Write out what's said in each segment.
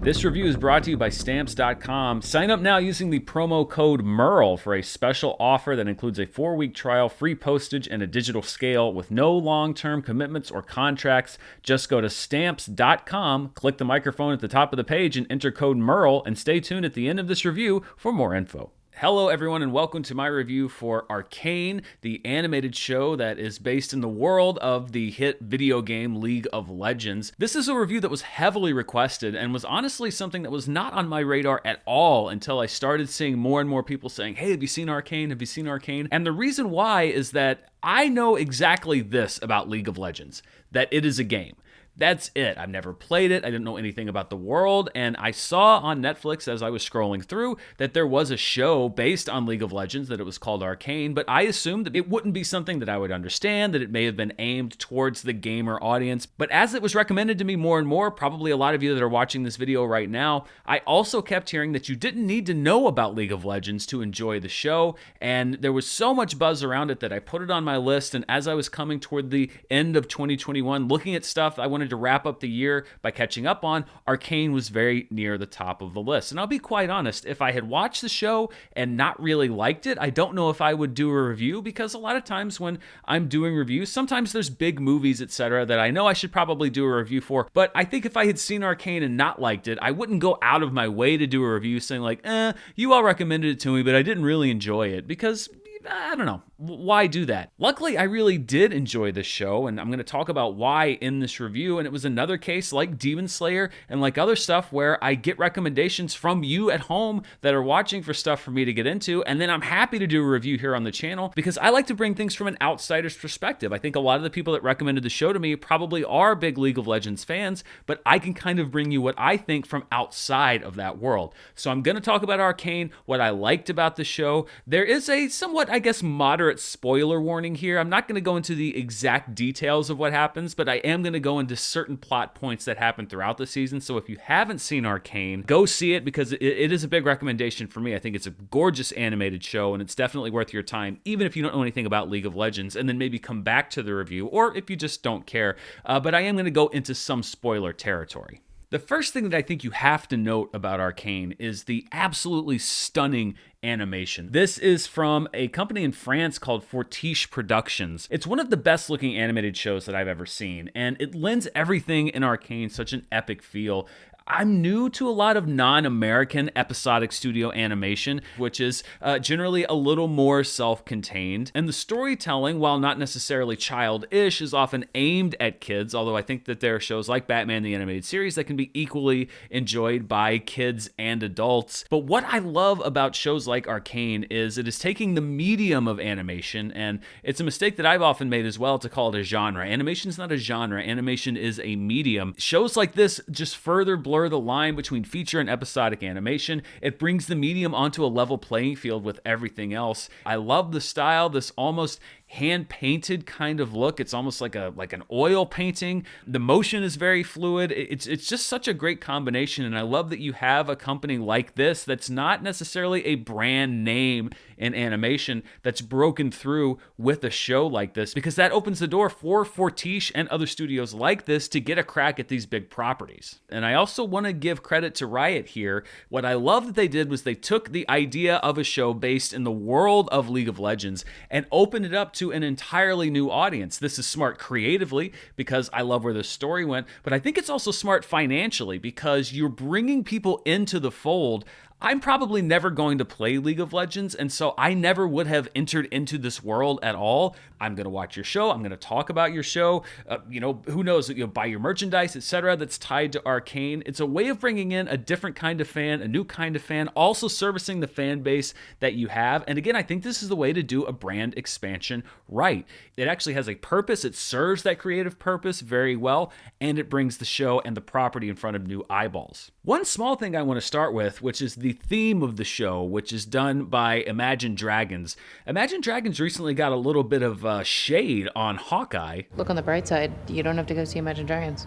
This review is brought to you by Stamps.com. Sign up now using the promo code Murrell for a special offer that includes a 4-week trial, free postage, and a digital scale with no long-term commitments or contracts. Just go to Stamps.com, click the microphone at the top of the page, and enter code Murrell, and stay tuned at the end of this review for more info. Hello everyone and welcome to my review for Arcane, the animated show that is based in the world of the hit video game League of Legends. This is a review that was heavily requested and was honestly something that was not on my radar at all until I started seeing more and more people saying, hey, have you seen Arcane? Have you seen Arcane? And the reason why is that I know exactly this about League of Legends, that it is a game. That's it. I've never played it. I didn't know anything about the world. And I saw on Netflix as I was scrolling through that there was a show based on League of Legends, that it was called Arcane. But I assumed that it wouldn't be something that I would understand, that it may have been aimed towards the gamer audience. But as it was recommended to me more and more, probably a lot of you that are watching this video right now, I also kept hearing that you didn't need to know about League of Legends to enjoy the show. And there was so much buzz around it that I put it on my list. And as I was coming toward the end of 2021, looking at stuff I wanted to wrap up the year by catching up on, Arcane was very near the top of the list. And I'll be quite honest, if I had watched the show and not really liked it, I don't know if I would do a review, because a lot of times when I'm doing reviews, sometimes there's big movies, etc., that I know I should probably do a review for. But I think if I had seen Arcane and not liked it, I wouldn't go out of my way to do a review saying like, you all recommended it to me, but I didn't really enjoy it, because I don't know. Why do that? Luckily, I really did enjoy this show, and I'm going to talk about why in this review. And it was another case like Demon Slayer and like other stuff where I get recommendations from you at home that are watching for stuff for me to get into, and then I'm happy to do a review here on the channel because I like to bring things from an outsider's perspective. I think a lot of the people that recommended the show to me probably are big League of Legends fans, but I can kind of bring you what I think from outside of that world. So I'm going to talk about Arcane, what I liked about the show. There is a somewhat, I guess, moderate spoiler warning here. I'm not going to go into the exact details of what happens, but I am going to go into certain plot points that happen throughout the season. So if you haven't seen Arcane, go see it, because it is a big recommendation for me. I think it's a gorgeous animated show, and it's definitely worth your time, even if you don't know anything about League of Legends, and then maybe come back to the review, or if you just don't care. But I am going to go into some spoiler territory. The first thing that I think you have to note about Arcane is the absolutely stunning animation. This is from a company in France called Fortiche Productions. It's one of the best looking animated shows that I've ever seen, and it lends everything in Arcane such an epic feel. I'm new to a lot of non-American episodic studio animation, which is generally a little more self-contained. And the storytelling, while not necessarily childish, is often aimed at kids, although I think that there are shows like Batman the Animated Series that can be equally enjoyed by kids and adults. But what I love about shows like Arcane is it is taking the medium of animation, and it's a mistake that I've often made as well to call it a genre. Animation is not a genre, animation is a medium. Shows like this just further blur the line between feature and episodic animation. It brings the medium onto a level playing field with everything else. I love the style, this almost hand-painted kind of look. It's almost like an oil painting. The motion is very fluid. It's just such a great combination, and I love that you have a company like this that's not necessarily a brand name in animation that's broken through with a show like this, because that opens the door for Fortiche and other studios like this to get a crack at these big properties. And I also want to give credit to Riot here. What I love that they did was they took the idea of a show based in the world of League of Legends and opened it up to an entirely new audience. This is smart creatively because I love where the story went, but I think it's also smart financially because you're bringing people into the fold. I'm probably never going to play League of Legends, and so I never would have entered into this world at all. I'm going to watch your show. I'm going to talk about your show. Who knows, buy your merchandise, etc. that's tied to Arcane. It's a way of bringing in a different kind of fan, a new kind of fan, also servicing the fan base that you have. And again, I think this is the way to do a brand expansion right. It actually has a purpose. It serves that creative purpose very well, and it brings the show and the property in front of new eyeballs. One small thing I want to start with, which is the theme of the show, which is done by Imagine Dragons. Imagine Dragons recently got a little bit of shade on Hawkeye. Look on the bright side, you don't have to go see Imagine Dragons.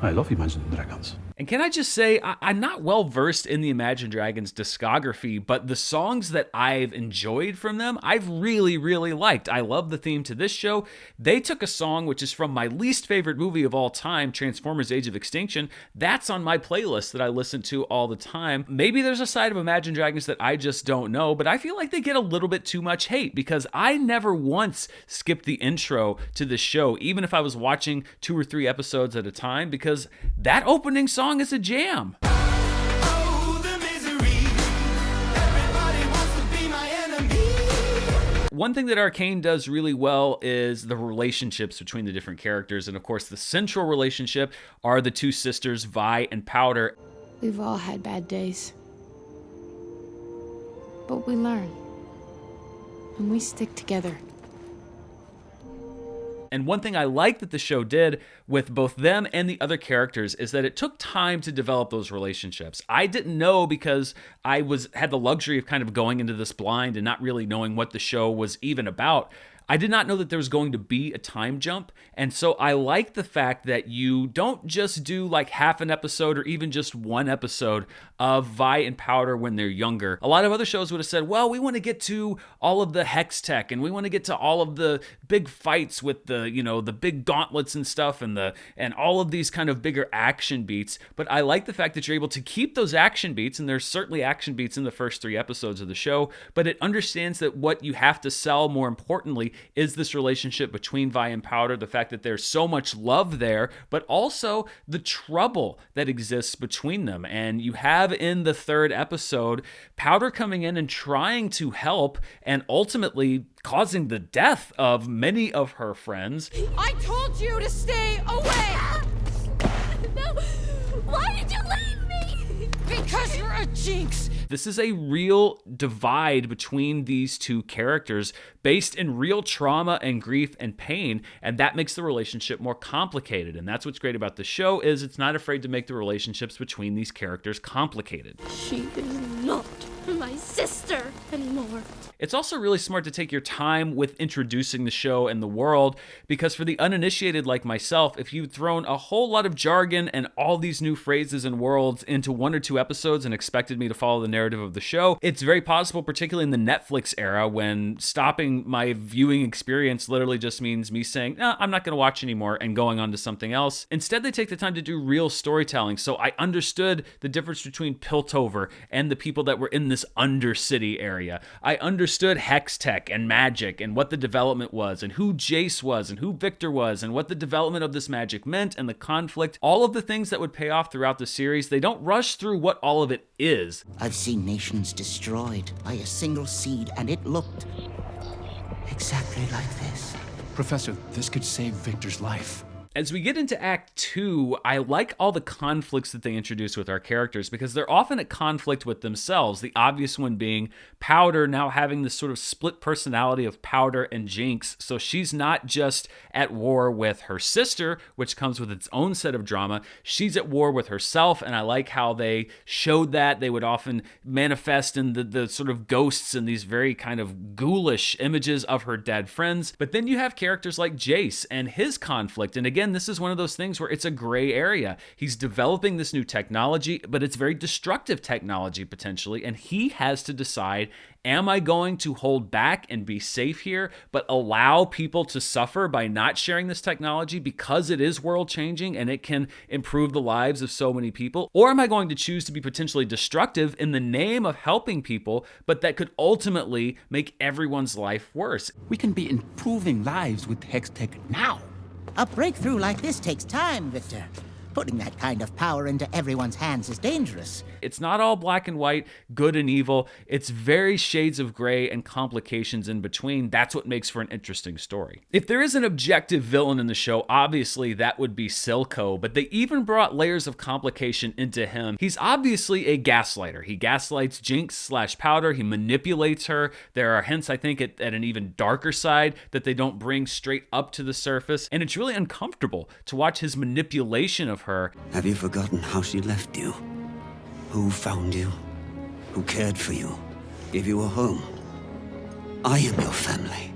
I love Imagine Dragons. And can I just say, I'm not well versed in the Imagine Dragons discography, but the songs that I've enjoyed from them, I've really, really liked. I love the theme to this show. They took a song which is from my least favorite movie of all time, Transformers Age of Extinction. That's on my playlist that I listen to all the time. Maybe there's a side of Imagine Dragons that I just don't know, but I feel like they get a little bit too much hate because I never once skipped the intro to the show, even if I was watching 2 or 3 episodes at a time, because that opening song is a jam. One thing that Arcane does really well is the relationships between the different characters. And of course, the central relationship are the 2 sisters, Vi and Powder. We've all had bad days. But we learn. And we stick together. And one thing I like that the show did with both them and the other characters is that it took time to develop those relationships. I didn't know because I had the luxury of kind of going into this blind and not really knowing what the show was even about. I did not know that there was going to be a time jump, and so I like the fact that you don't just do like half an episode or even just 1 episode of Vi and Powder when they're younger. A lot of other shows would have said, well, we want to get to all of the hex tech, and we want to get to all of the big fights with the, the big gauntlets and stuff, and all of these kind of bigger action beats. But I like the fact that you're able to keep those action beats, and there's certainly action beats in the first 3 episodes of the show, but it understands that what you have to sell more importantly is this relationship between Vi and Powder, the fact that there's so much love there, but also the trouble that exists between them. And you have in the 3rd episode, Powder coming in and trying to help and ultimately causing the death of many of her friends. I told you to stay away! No! Why did you leave me? Because you're a jinx! This is a real divide between these 2 characters based in real trauma and grief and pain, and that makes the relationship more complicated. And that's what's great about the show is it's not afraid to make the relationships between these characters complicated. She is not my sister anymore. It's also really smart to take your time with introducing the show and the world, because for the uninitiated like myself, if you've thrown a whole lot of jargon and all these new phrases and worlds into 1 or 2 episodes and expected me to follow the narrative of the show, it's very possible, particularly in the Netflix era, when stopping my viewing experience literally just means me saying, no, I'm not going to watch anymore and going on to something else. Instead, they take the time to do real storytelling. So I understood the difference between Piltover and the people that were in this Undercity area. I understood hex tech and magic and what the development was and who Jace was and who Victor was and what the development of this magic meant and the conflict, all of the things that would pay off throughout the series. They don't rush through what all of it is. I've seen nations destroyed by a single seed, and it looked exactly like this. Professor, this could save Victor's life. As we get into Act 2, I like all the conflicts that they introduce with our characters because they're often at conflict with themselves. The obvious one being Powder now having this sort of split personality of Powder and Jinx. So she's not just at war with her sister, which comes with its own set of drama. She's at war with herself, and I like how they showed that. They would often manifest in the sort of ghosts and these very kind of ghoulish images of her dead friends. But then you have characters like Jace and his conflict. And again, this is one of those things where it's a gray area. He's developing this new technology, but it's very destructive technology potentially, and he has to decide, am I going to hold back and be safe here, but allow people to suffer by not sharing this technology because it is world changing and it can improve the lives of so many people? Or am I going to choose to be potentially destructive in the name of helping people, but that could ultimately make everyone's life worse? We can be improving lives with hex tech now. A breakthrough like this takes time, Victor. Putting that kind of power into everyone's hands is dangerous. It's not all black and white, good and evil. It's very shades of gray and complications in between. That's what makes for an interesting story. If there is an objective villain in the show, obviously that would be Silco, but they even brought layers of complication into him. He's obviously a gaslighter. He gaslights Jinx/Powder. He manipulates her. There are hints, I think, at an even darker side that they don't bring straight up to the surface, and it's really uncomfortable to watch his manipulation of her. Have you forgotten how she left you? Who found you? Who cared for you? Gave you a home? I am your family.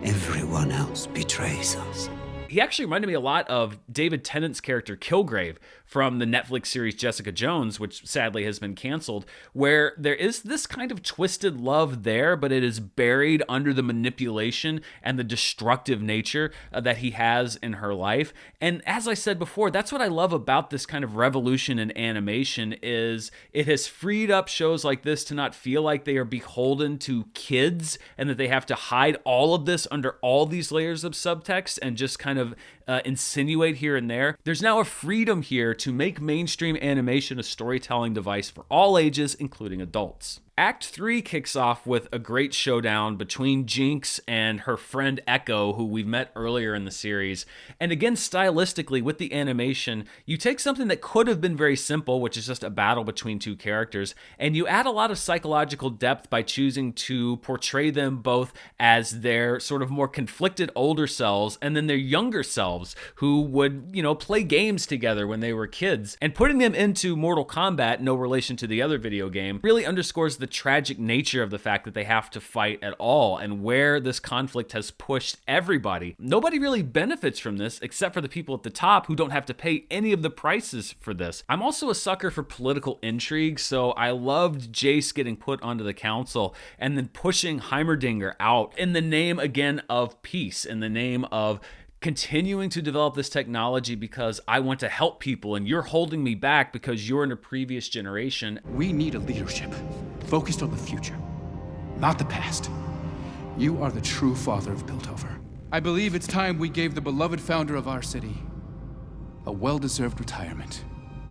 Everyone else betrays us. He actually reminded me a lot of David Tennant's character Kilgrave from the Netflix series Jessica Jones, which sadly has been canceled, where there is this kind of twisted love there, but it is buried under the manipulation and the destructive nature that he has in her life. And as I said before, that's what I love about this kind of revolution in animation, is it has freed up shows like this to not feel like they are beholden to kids and that they have to hide all of this under all these layers of subtext and just kind of insinuate here and there. There's now a freedom here to make mainstream animation a storytelling device for all ages, including adults. Act 3 kicks off with a great showdown between Jinx and her friend Echo, who we've met earlier in the series. And again, stylistically, with the animation, you take something that could have been very simple, which is just a battle between two characters, and you add a lot of psychological depth by choosing to portray them both as their sort of more conflicted older selves and then their younger selves who would, play games together when they were kids. And putting them into Mortal Kombat, no relation to the other video game, really underscores the tragic nature of the fact that they have to fight at all and where this conflict has pushed everybody. Nobody really benefits from this except for the people at the top who don't have to pay any of the prices for this. I'm also a sucker for political intrigue, so I loved Jace getting put onto the council and then pushing Heimerdinger out in the name, again, of peace, in the name of continuing to develop this technology because I want to help people and you're holding me back because you're in a previous generation. We need a leadership focused on the future, not the past. You are the true father of Piltover. I believe it's time we gave the beloved founder of our city a well-deserved retirement.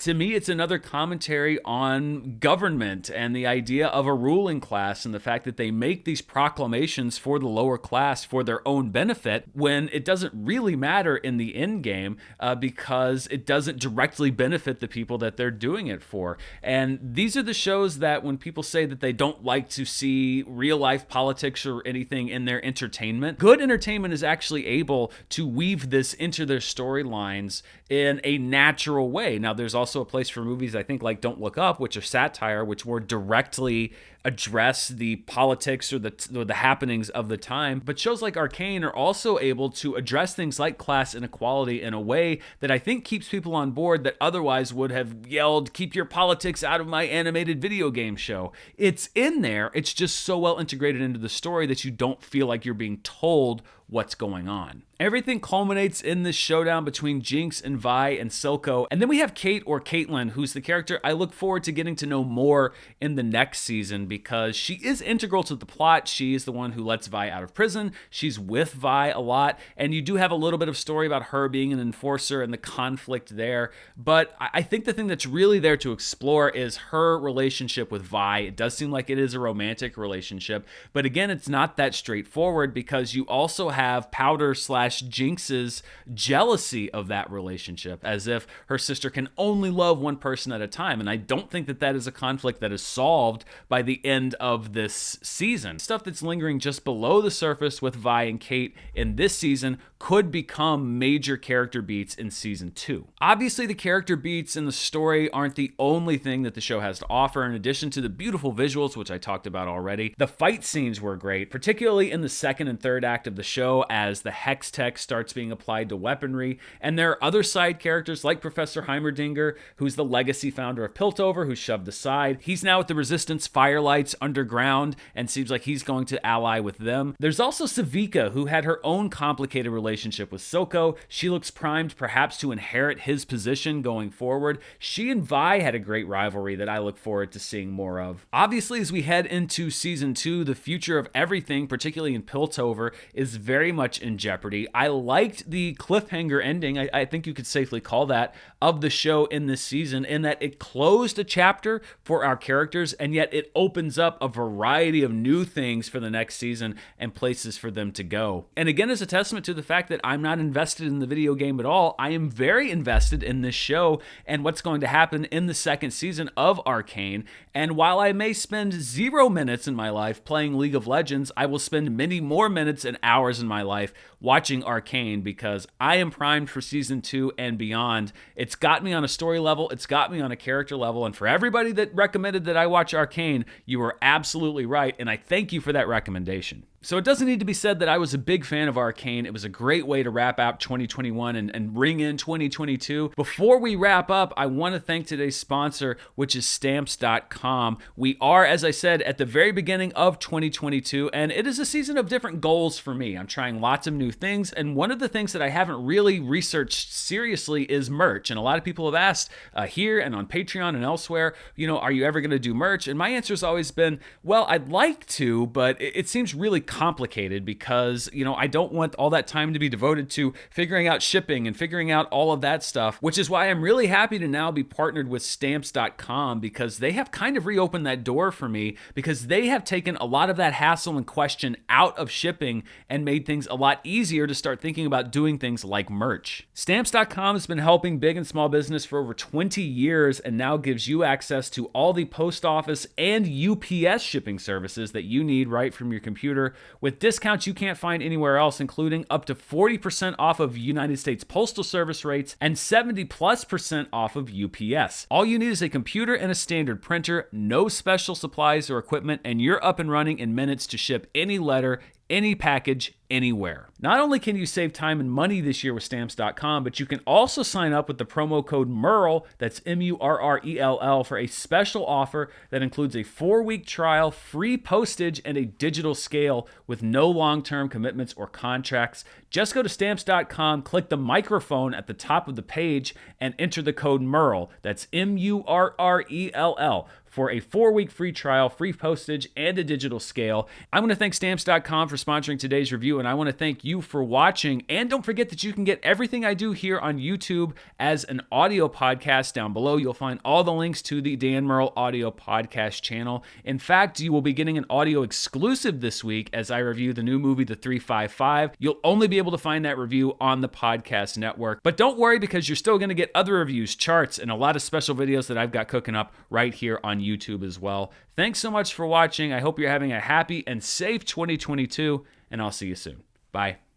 To me, it's another commentary on government and the idea of a ruling class and the fact that they make these proclamations for the lower class for their own benefit when it doesn't really matter in the end game because it doesn't directly benefit the people that they're doing it for. And these are the shows that when people say that they don't like to see real life politics or anything in their entertainment, good entertainment is actually able to weave this into their storylines in a natural way. Now, there's also a place for movies, I think, like Don't Look Up, which are satire, which more directly address the politics or the happenings of the time. But shows like Arcane are also able to address things like class inequality in a way that I think keeps people on board that otherwise would have yelled, "Keep your politics out of my animated video game show." It's in there. It's just so well integrated into the story that you don't feel like you're being told what's going on. Everything culminates in this showdown between Jinx and Vi and Silco. And then we have Kate, or Caitlin, who's the character I look forward to getting to know more in the next season because she is integral to the plot. She is the one who lets Vi out of prison. She's with Vi a lot. And you do have a little bit of story about her being an enforcer and the conflict there. But I think the thing that's really there to explore is her relationship with Vi. It does seem like it is a romantic relationship. But again, it's not that straightforward because you also have Powder/Jinx's jealousy of that relationship, as if her sister can only love one person at a time. And I don't think that that is a conflict that is solved by the end of this season. Stuff that's lingering just below the surface with Vi and Kate in this season could become major character beats in season 2. Obviously, the character beats in the story aren't the only thing that the show has to offer. In addition to the beautiful visuals, which I talked about already, the fight scenes were great, particularly in the second and third act of the show as the hex tech starts being applied to weaponry. And there are other side characters like Professor Heimerdinger, who's the legacy founder of Piltover, who's shoved aside. He's now at the Resistance Firelights underground and seems like he's going to ally with them. There's also Savika, who had her own complicated relationship with Silco. She looks primed perhaps to inherit his position going forward. She and Vi had a great rivalry that I look forward to seeing more of. Obviously, as we head into season 2, the future of everything, particularly in Piltover, is very much in jeopardy. I liked the cliffhanger ending, I think you could safely call that, of the show in this season, in that it closed a chapter for our characters, and yet it opens up a variety of new things for the next season and places for them to go. And again, as a testament to the fact that I'm not invested in the video game at all, I am very invested in this show and what's going to happen in the second season of Arcane. And while I may spend 0 minutes in my life playing League of Legends, I will spend many more minutes and hours in my life watching Arcane because I am primed for season 2 and beyond. It's got me on a story level, it's got me on a character level, and for everybody that recommended that I watch Arcane, you were absolutely right, and I thank you for that recommendation. So it doesn't need to be said that I was a big fan of Arcane. It was a great way to wrap out 2021 and ring in 2022. Before we wrap up, I want to thank today's sponsor, which is Stamps.com. We are, as I said, at the very beginning of 2022, and it is a season of different goals for me. I'm trying lots of new things, and one of the things that I haven't really researched seriously is merch. And a lot of people have asked here and on Patreon and elsewhere, are you ever going to do merch? And my answer has always been, well, I'd like to, but it seems really complicated because, I don't want all that time to be devoted to figuring out shipping and figuring out all of that stuff, which is why I'm really happy to now be partnered with Stamps.com, because they have kind of reopened that door for me, because they have taken a lot of that hassle and question out of shipping and made things a lot easier to start thinking about doing things like merch. Stamps.com has been helping big and small business for over 20 years and now gives you access to all the post office and UPS shipping services that you need right from your computer, with discounts you can't find anywhere else, including up to 40% off of United States Postal Service rates and 70+% off of UPS. All you need is a computer and a standard printer, no special supplies or equipment, and you're up and running in minutes to ship any letter, any package, anywhere. Not only can you save time and money this year with Stamps.com, but you can also sign up with the promo code Murrell, that's Murrell, for a special offer that includes a 4-week trial, free postage, and a digital scale with no long-term commitments or contracts. Just go to Stamps.com, click the microphone at the top of the page, and enter the code Murrell, that's Murrell, for a 4-week free trial, free postage, and a digital scale. I want to thank Stamps.com for sponsoring today's review, and I want to thank you for watching. And don't forget that you can get everything I do here on YouTube as an audio podcast. Down below, you'll find all the links to the Dan Murrell audio podcast channel. In fact, you will be getting an audio exclusive this week as I review the new movie, The 355. You'll only be able to find that review on the podcast network. But don't worry, because you're still going to get other reviews, charts, and a lot of special videos that I've got cooking up right here on YouTube as well. Thanks so much for watching. I hope you're having a happy and safe 2022, and I'll see you soon. Bye.